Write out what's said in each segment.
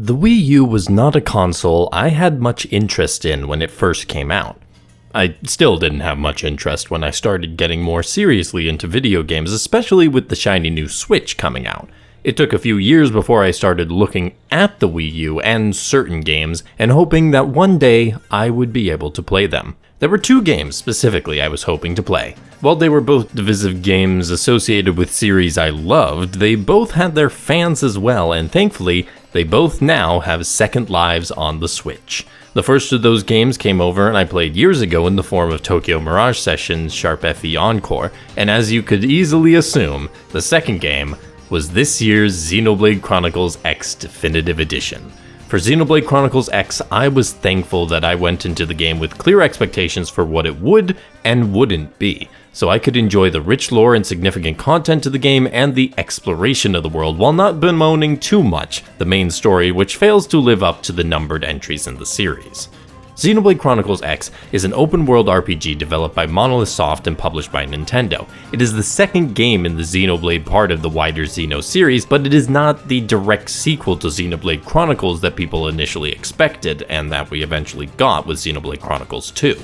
The Wii U was not a console I had much interest in when it first came out. I still didn't have much interest when I started getting more seriously into video games, especially with the shiny new Switch coming out. It took a few years before I started looking at the Wii U and certain games and hoping that one day I would be able to play them. There were two games specifically I was hoping to play. While they were both divisive games associated with series I loved, they both had their fans as well, and thankfully, they both now have second lives on the Switch. The first of those games came over and I played years ago in the form of Tokyo Mirage Sessions Sharp FE Encore, and as you could easily assume, the second game was this year's Xenoblade Chronicles X Definitive Edition. For Xenoblade Chronicles X, I was thankful that I went into the game with clear expectations for what it would and wouldn't be, so I could enjoy the rich lore and significant content of the game and the exploration of the world while not bemoaning too much the main story, which fails to live up to the numbered entries in the series. Xenoblade Chronicles X is an open-world RPG developed by Monolith Soft and published by Nintendo. It is the second game in the Xenoblade part of the wider Xeno series, but it is not the direct sequel to Xenoblade Chronicles that people initially expected, and that we eventually got with Xenoblade Chronicles 2.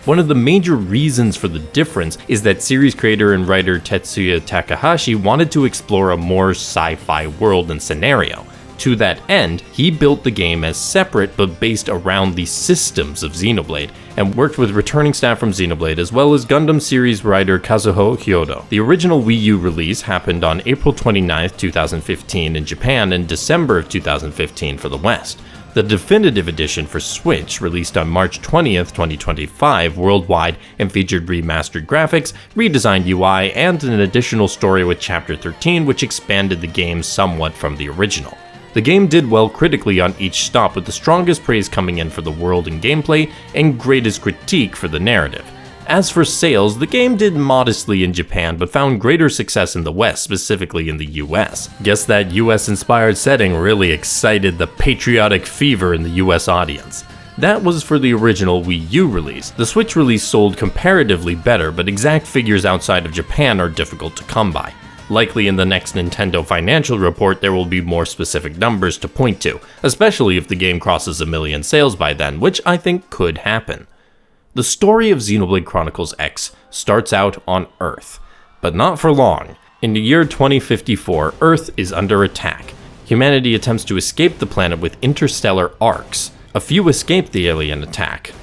One of the major reasons for the difference is that series creator and writer Tetsuya Takahashi wanted to explore a more sci-fi world and scenario. To that end, he built the game as separate but based around the systems of Xenoblade, and worked with returning staff from Xenoblade as well as Gundam series writer Kazuho Hyodo. The original Wii U release happened on April 29, 2015 in Japan and December of 2015 for the West. The definitive edition for Switch, released on March 20th, 2025 worldwide and featured remastered graphics, redesigned UI, and an additional story with Chapter 13 which expanded the game somewhat from the original. The game did well critically on each stop, with the strongest praise coming in for the world and gameplay, and greatest critique for the narrative. As for sales, the game did modestly in Japan, but found greater success in the West, specifically in the US. Guess that US-inspired setting really excited the patriotic fever in the US audience. That was for the original Wii U release. The Switch release sold comparatively better, but exact figures outside of Japan are difficult to come by. Likely in the next Nintendo financial report there will be more specific numbers to point to, especially if the game crosses 1 million sales by then, which I think could happen. The story of Xenoblade Chronicles X starts out on Earth, but not for long. In the year 2054, Earth is under attack. Humanity attempts to escape the planet with interstellar arcs. A few escape the alien attack.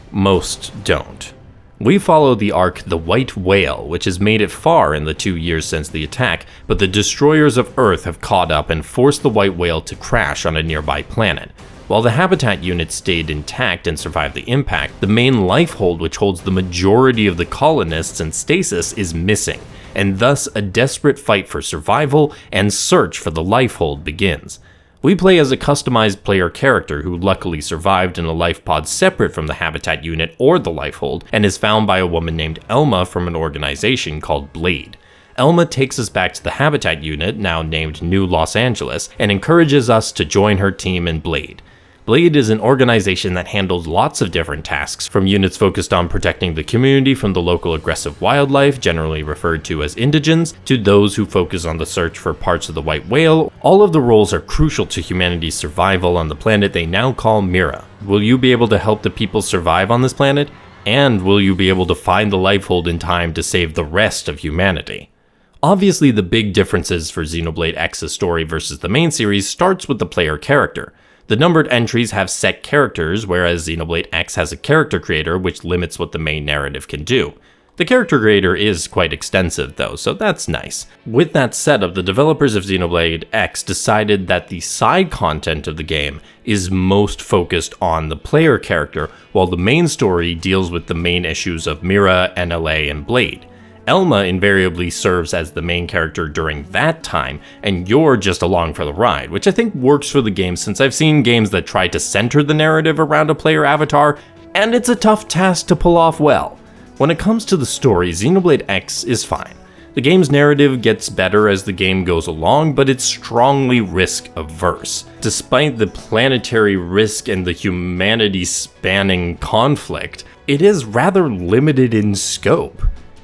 Most don't. We follow the arc The White Whale, which has made it far in the 2 years since the attack, but the destroyers of Earth have caught up and forced the White Whale to crash on a nearby planet. While the habitat unit stayed intact and survived the impact, the main lifehold, which holds the majority of the colonists in stasis, is missing, and thus a desperate fight for survival and search for the lifehold begins. We play as a customized player character who luckily survived in a life pod separate from the habitat unit or the lifehold, and is found by a woman named Elma from an organization called Blade. Elma takes us back to the habitat unit, now named New Los Angeles, and encourages us to join her team in Blade. Blade is an organization that handles lots of different tasks, from units focused on protecting the community from the local aggressive wildlife, generally referred to as indigents, to those who focus on the search for parts of the White Whale. All of the roles are crucial to humanity's survival on the planet they now call Mira. Will you be able to help the people survive on this planet? And will you be able to find the lifehold in time to save the rest of humanity? Obviously, the big differences for Xenoblade X's story versus the main series starts with the player character. The numbered entries have set characters, whereas Xenoblade X has a character creator, which limits what the main narrative can do. The character creator is quite extensive though, so that's nice. With that setup, the developers of Xenoblade X decided that the side content of the game is most focused on the player character, while the main story deals with the main issues of Mira, NLA, and Blade. Elma invariably serves as the main character during that time, and you're just along for the ride, which I think works for the game since I've seen games that try to center the narrative around a player avatar, and it's a tough task to pull off well. When it comes to the story, Xenoblade X is fine. The game's narrative gets better as the game goes along, but it's strongly risk-averse. Despite the planetary risk and the humanity-spanning conflict, it is rather limited in scope.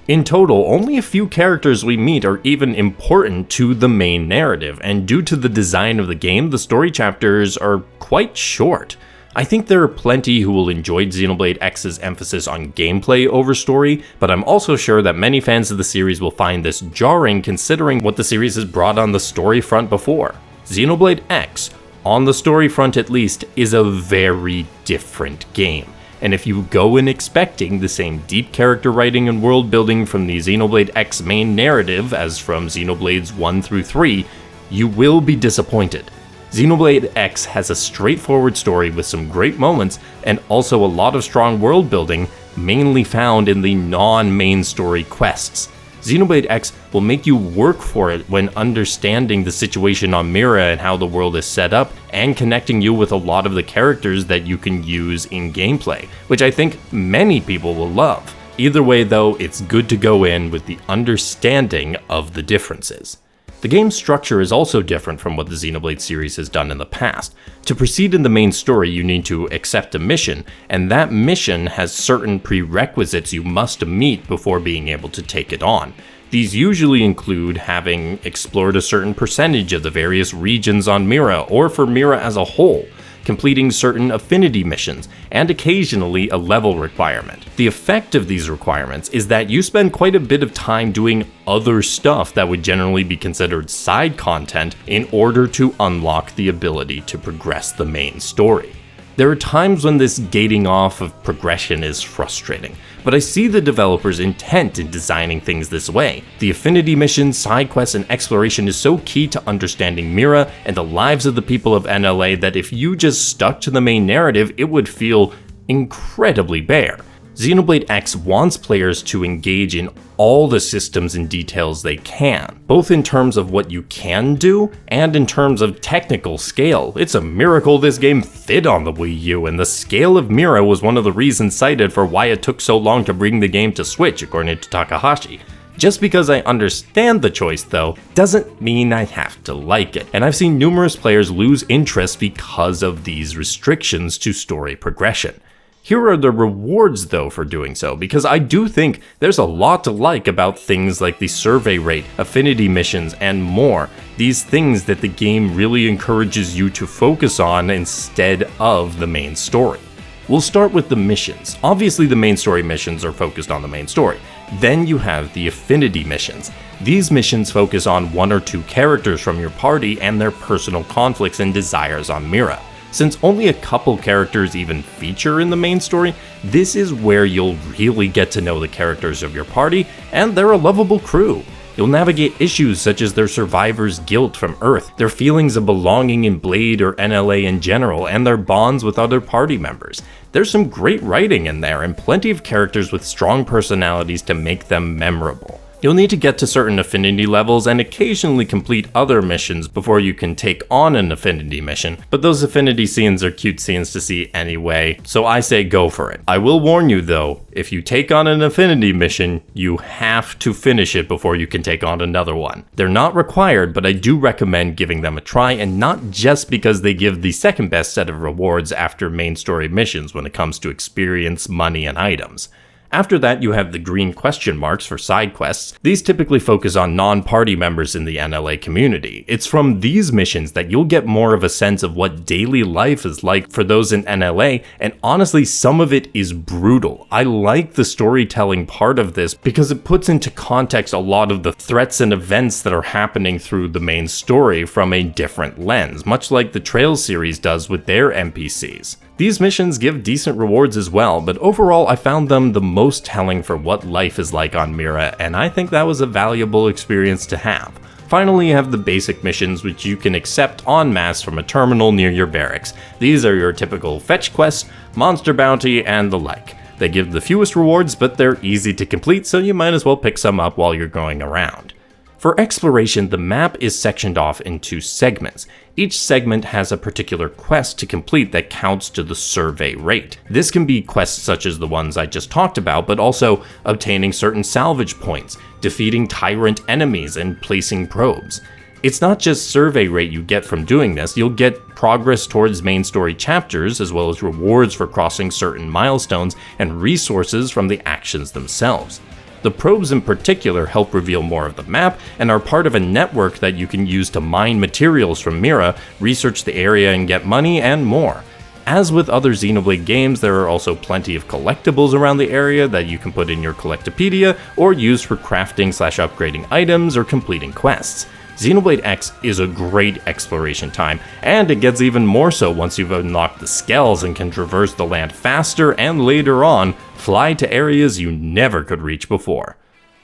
In total, only a few characters we meet are even important to the main narrative, and due to the design of the game, the story chapters are quite short. I think there are plenty who will enjoy Xenoblade X's emphasis on gameplay over story, but I'm also sure that many fans of the series will find this jarring considering what the series has brought on the story front before. Xenoblade X, on the story front at least, is a very different game. And if you go in expecting the same deep character writing and world building from the Xenoblade X main narrative as from Xenoblades 1 through 3, you will be disappointed. Xenoblade X has a straightforward story with some great moments, and also a lot of strong world building, mainly found in the non-main story quests. Xenoblade X will make you work for it when understanding the situation on Mira and how the world is set up, and connecting you with a lot of the characters that you can use in gameplay, which I think many people will love. Either way though, it's good to go in with the understanding of the differences. The game's structure is also different from what the Xenoblade series has done in the past. To proceed in the main story, you need to accept a mission, and that mission has certain prerequisites you must meet before being able to take it on. These usually include having explored a certain percentage of the various regions on Mira, or for Mira as a whole, completing certain affinity missions, and occasionally a level requirement. The effect of these requirements is that you spend quite a bit of time doing other stuff that would generally be considered side content in order to unlock the ability to progress the main story. There are times when this gating off of progression is frustrating, but I see the developers' intent in designing things this way. The affinity missions, side quests, and exploration is so key to understanding Mira and the lives of the people of NLA that if you just stuck to the main narrative, it would feel incredibly bare. Xenoblade X wants players to engage in all the systems and details they can, both in terms of what you can do and in terms of technical scale. It's a miracle this game fit on the Wii U, and the scale of Mira was one of the reasons cited for why it took so long to bring the game to Switch, according to Takahashi. Just because I understand the choice though, doesn't mean I have to like it, and I've seen numerous players lose interest because of these restrictions to story progression. Here are the rewards though for doing so, because I do think there's a lot to like about things like the survey rate, affinity missions, and more. These things that the game really encourages you to focus on instead of the main story. We'll start with the missions. Obviously the main story missions are focused on the main story. Then you have the affinity missions. These missions focus on one or two characters from your party and their personal conflicts and desires on Mira. Since only a couple characters even feature in the main story, this is where you'll really get to know the characters of your party, and they're a lovable crew. You'll navigate issues such as their survivor's guilt from Earth, their feelings of belonging in Blade or NLA in general, and their bonds with other party members. There's some great writing in there, and plenty of characters with strong personalities to make them memorable. You'll need to get to certain affinity levels and occasionally complete other missions before you can take on an affinity mission, but those affinity scenes are cute scenes to see anyway, so I say go for it. I will warn you though, if you take on an affinity mission, you have to finish it before you can take on another one. They're not required, but I do recommend giving them a try, and not just because they give the second best set of rewards after main story missions when it comes to experience, money, and items. After that, you have the green question marks for side quests. These typically focus on non-party members in the NLA community. It's from these missions that you'll get more of a sense of what daily life is like for those in NLA, and honestly, some of it is brutal. I like the storytelling part of this because it puts into context a lot of the threats and events that are happening through the main story from a different lens, much like the Trails series does with their NPCs. These missions give decent rewards as well, but overall I found them the most telling for what life is like on Mira, and I think that was a valuable experience to have. Finally, you have the basic missions, which you can accept en masse from a terminal near your barracks. These are your typical fetch quests, monster bounty, and the like. They give the fewest rewards, but they're easy to complete, so you might as well pick some up while you're going around. For exploration, the map is sectioned off into segments. Each segment has a particular quest to complete that counts to the survey rate. This can be quests such as the ones I just talked about, but also obtaining certain salvage points, defeating tyrant enemies, and placing probes. It's not just survey rate you get from doing this, you'll get progress towards main story chapters, as well as rewards for crossing certain milestones and resources from the actions themselves. The probes in particular help reveal more of the map and are part of a network that you can use to mine materials from Mira, research the area and get money, and more. As with other Xenoblade games, there are also plenty of collectibles around the area that you can put in your Collectopedia or use for crafting/upgrading items or completing quests. Xenoblade X is a great exploration time, and it gets even more so once you've unlocked the Skells and can traverse the land faster and later on, fly to areas you never could reach before.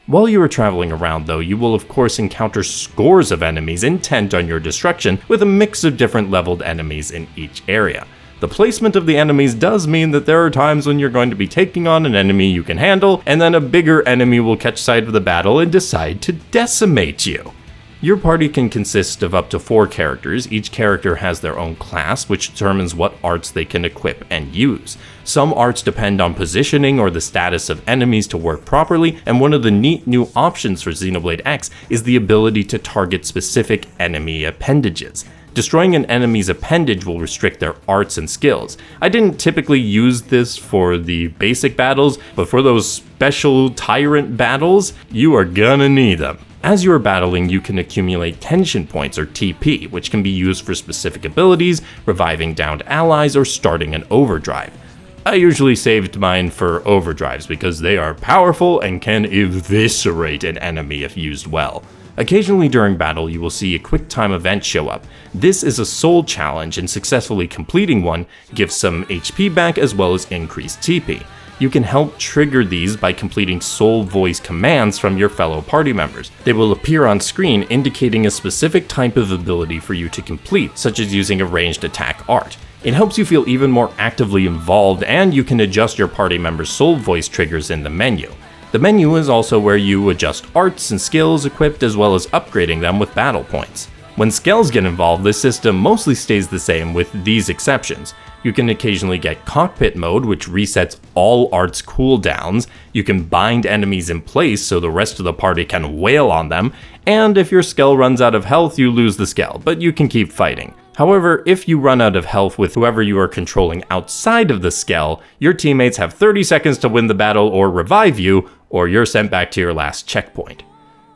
While you are traveling around though, you will of course encounter scores of enemies intent on your destruction, with a mix of different leveled enemies in each area. The placement of the enemies does mean that there are times when you're going to be taking on an enemy you can handle, and then a bigger enemy will catch sight of the battle and decide to decimate you. Your party can consist of up to 4 characters. Each character has their own class, which determines what arts they can equip and use. Some arts depend on positioning or the status of enemies to work properly, and one of the neat new options for Xenoblade X is the ability to target specific enemy appendages. Destroying an enemy's appendage will restrict their arts and skills. I didn't typically use this for the basic battles, but for those special tyrant battles, you are gonna need them. As you are battling, you can accumulate tension points, or TP, which can be used for specific abilities, reviving downed allies, or starting an overdrive. I usually saved mine for overdrives because they are powerful and can eviscerate an enemy if used well. Occasionally during battle, you will see a quick time event show up. This is a soul challenge, and successfully completing one gives some HP back as well as increased TP. You can help trigger these by completing soul voice commands from your fellow party members. They will appear on screen indicating a specific type of ability for you to complete, such as using a ranged attack art. It helps you feel even more actively involved, and you can adjust your party members' soul voice triggers in the menu. The menu is also where you adjust arts and skills equipped, as well as upgrading them with battle points. When Skells get involved, the system mostly stays the same with these exceptions. You can occasionally get cockpit mode, which resets all arts cooldowns. You can bind enemies in place so the rest of the party can wail on them, and if your Skell runs out of health, you lose the Skell, but you can keep fighting. However, if you run out of health with whoever you are controlling outside of the Skell, your teammates have 30 seconds to win the battle or revive you, or you're sent back to your last checkpoint.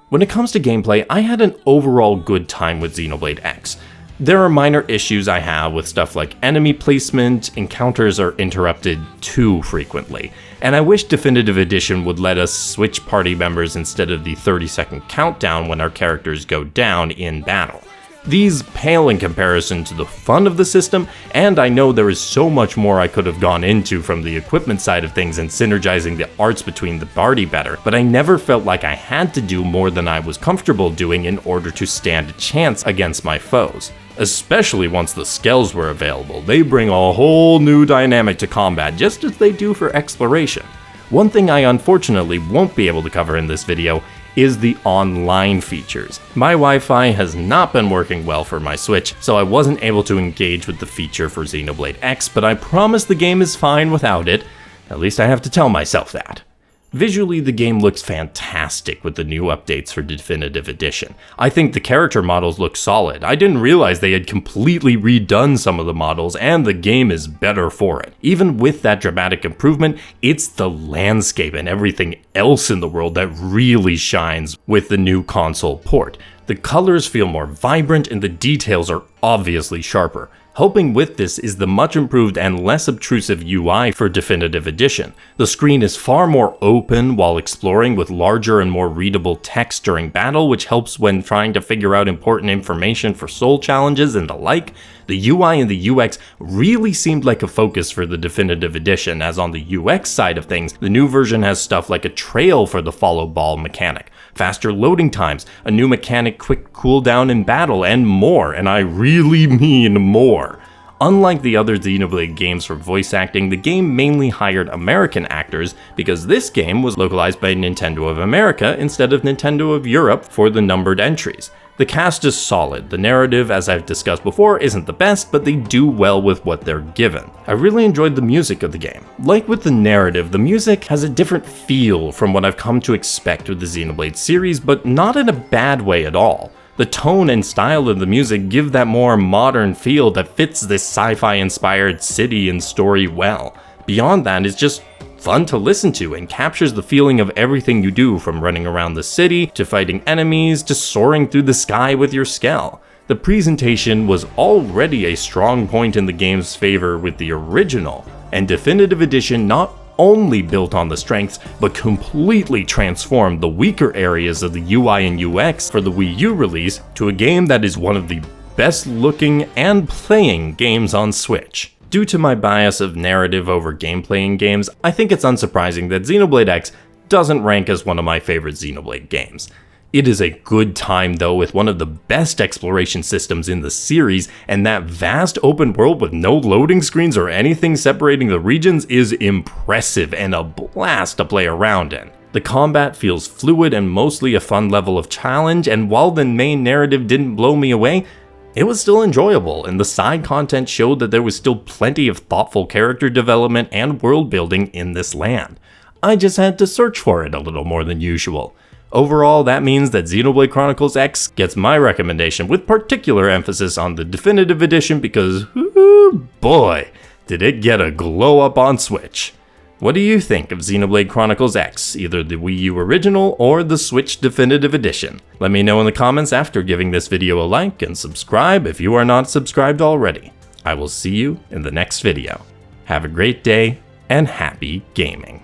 When it comes to gameplay, I had an overall good time with Xenoblade X. There are minor issues I have with stuff like enemy placement, encounters are interrupted too frequently, and I wish Definitive Edition would let us switch party members instead of the 30-second countdown when our characters go down in battle. These pale in comparison to the fun of the system, and I know there is so much more I could have gone into from the equipment side of things and synergizing the arts between the party better, but I never felt like I had to do more than I was comfortable doing in order to stand a chance against my foes. Especially once the Skells were available, they bring a whole new dynamic to combat, just as they do for exploration. One thing I unfortunately won't be able to cover in this video is the online features. My Wi-Fi has not been working well for my Switch, so I wasn't able to engage with the feature for Xenoblade X, but I promise the game is fine without it. At least I have to tell myself that. Visually, the game looks fantastic with the new updates for Definitive Edition. I think the character models look solid. I didn't realize they had completely redone some of the models, and the game is better for it. Even with that dramatic improvement, it's the landscape and everything else in the world that really shines with the new console port. The colors feel more vibrant and the details are obviously sharper. Helping with this is the much improved and less obtrusive UI for Definitive Edition. The screen is far more open while exploring, with larger and more readable text during battle, which helps when trying to figure out important information for soul challenges and the like. The UI and the UX really seemed like a focus for the Definitive Edition, as on the UX side of things, the new version has stuff like a trail for the follow ball mechanic, faster loading times, a new mechanic quick cooldown in battle, and more, and I really mean more. Unlike the other Xenoblade games for voice acting, the game mainly hired American actors because this game was localized by Nintendo of America instead of Nintendo of Europe for the numbered entries. The cast is solid. The narrative, as I've discussed before, isn't the best, but they do well with what they're given. I really enjoyed the music of the game. Like with the narrative, the music has a different feel from what I've come to expect with the Xenoblade series, but not in a bad way at all. The tone and style of the music give that more modern feel that fits this sci-fi inspired city and story well. Beyond that, it's just fun to listen to and captures the feeling of everything you do, from running around the city, to fighting enemies, to soaring through the sky with your Skell. The presentation was already a strong point in the game's favor with the original, and Definitive Edition not only built on the strengths, but completely transformed the weaker areas of the UI and UX for the Wii U release to a game that is one of the best looking and playing games on Switch. Due to my bias of narrative over gameplay in games, I think it's unsurprising that Xenoblade X doesn't rank as one of my favorite Xenoblade games. It is a good time though, with one of the best exploration systems in the series, and that vast open world with no loading screens or anything separating the regions is impressive and a blast to play around in. The combat feels fluid and mostly a fun level of challenge, and while the main narrative didn't blow me away, it was still enjoyable, and the side content showed that there was still plenty of thoughtful character development and world building in this land. I just had to search for it a little more than usual. Overall, that means that Xenoblade Chronicles X gets my recommendation, with particular emphasis on the Definitive Edition because, ooh boy, did it get a glow up on Switch. What do you think of Xenoblade Chronicles X, either the Wii U original or the Switch Definitive Edition? Let me know in the comments after giving this video a like, and subscribe if you are not subscribed already. I will see you in the next video. Have a great day, and happy gaming.